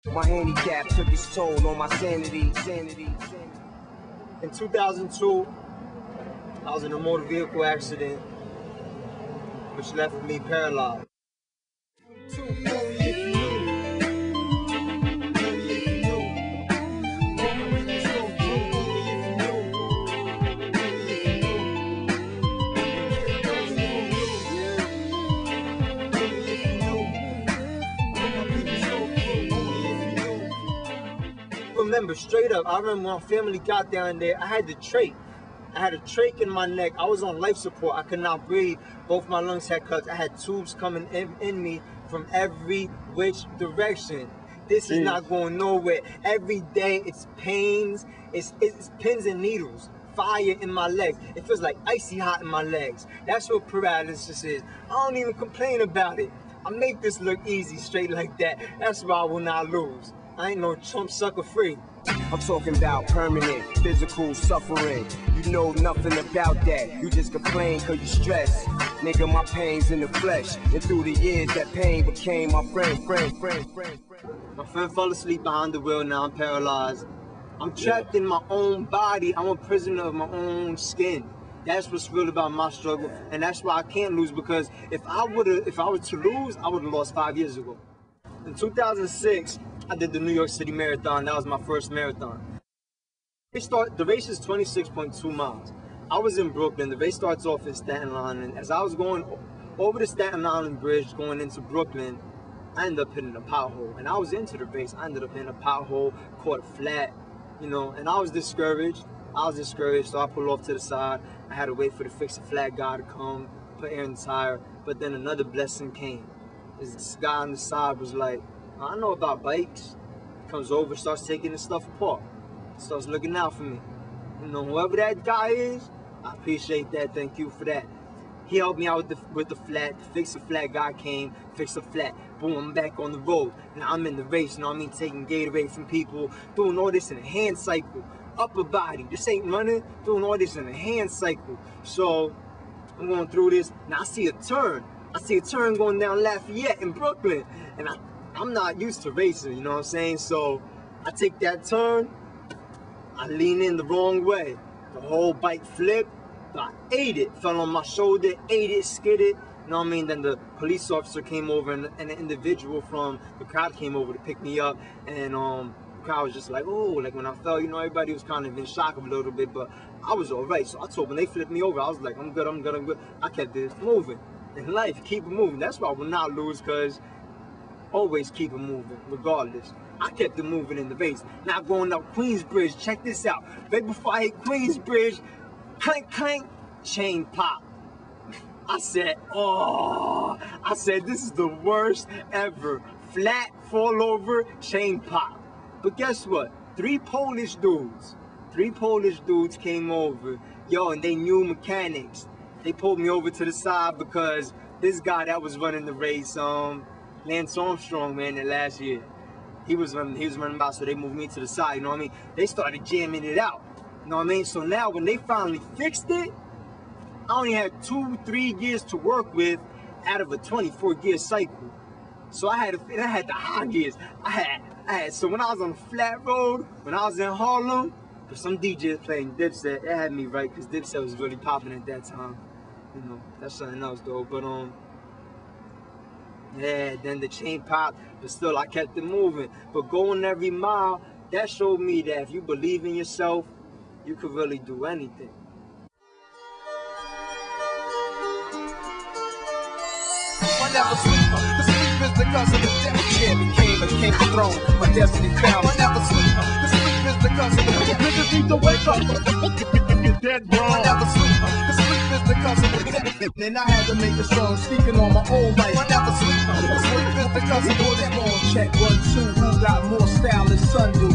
My handicap took its toll on my sanity. In 2002, I was in a motor vehicle accident, which left me paralyzed. Remember, straight up, I remember when my family got down there, I had the trach. I had a trach in my neck. I was on life support. I could not breathe. Both my lungs had cuts. I had tubes coming in me from every which direction. This is not going nowhere. Every day it's pains, it's pins and needles, fire in my legs. It feels like icy hot in my legs. That's what paralysis is. I don't even complain about it. I make this look easy, straight like that. That's why I will not lose. I ain't no chump sucker free. I'm talking about permanent physical suffering. You know nothing about that. You just complain cause you stress. Nigga, my pain's in the flesh. And through the years that pain became my friend. My friend fell asleep behind the wheel, now I'm paralyzed. I'm trapped in my own body. I'm a prisoner of my own skin. That's what's real about my struggle. And that's why I can't lose, because if I were to lose, I would have lost 5 years ago. In 2006, I did the New York City Marathon. That was my first marathon. The race is 26.2 miles. I was in Brooklyn. The race starts off in Staten Island. And as I was going over the Staten Island Bridge, going into Brooklyn, I ended up hitting a pothole. And I was into the race. I ended up hitting a pothole, caught flat, you know, and I was discouraged. So I pulled off to the side. I had to wait for the fix-a-flat guy to come, put air in the tire. But then another blessing came. This guy on the side was like, I know about bikes. Comes over, starts taking this stuff apart. Starts looking out for me. You know, whoever that guy is, I appreciate that. Thank you for that. He helped me out with the flat. The fix-a-flat guy came, fixed a flat. Boom, I'm back on the road. Now I'm in the race, you know what I mean? Taking Gatorade from people, doing all this in a hand cycle. Upper body, this ain't running, doing all this in a hand cycle. So, I'm going through this. Now I see a turn. Going down Lafayette in Brooklyn. And I'm not used to racing, you know what I'm saying? So I take that turn, I lean in the wrong way. The whole bike flipped, I ate it, fell on my shoulder, ate it, skid it, you know what I mean? Then the police officer came over and an individual from the crowd came over to pick me up, and the crowd was just like, oh, like when I fell, you know, everybody was kind of in shock a little bit, but I was all right. So I told when they flipped me over, I was like, I'm good. I kept it moving. In life, keep it moving. That's why I will not lose, because always keep it moving, regardless. I kept it moving in the race. Now going up Queensbridge, check this out. Right before I hit Queensbridge, clank, clank, chain pop. I said, oh, this is the worst ever. Flat, fall over, chain pop. But guess what? Three Polish dudes came over. Yo, and they knew mechanics. They pulled me over to the side because this guy that was running the race, Lance Armstrong, man, that last year, he was running by, so they moved me to the side, you know what I mean? They started jamming it out, you know what I mean? So now when they finally fixed it, I only had 2-3 gears to work with out of a 24-gear cycle. So I had the high gears. So when I was on the flat road, when I was in Harlem, some DJs playing Dipset, that had me right, because Dipset was really popping at that time. You know, that's something else though, but yeah, then the chain popped, but still I kept it moving. But going every mile, that showed me that if you believe in yourself, you could really do anything. I never sleep, the sleep is the cousin of death. Yeah, became a king of throne, my destiny found. I never sleep, the sleep is the cousin of death. Niggas need to wake up, get dead wrong. I never sleep, the sleep is the cousin of death. Then I had to make a song speaking on my own life. I never sleep, the sleep is the cousin of death. Check 1, 2, who got more style than Sun do?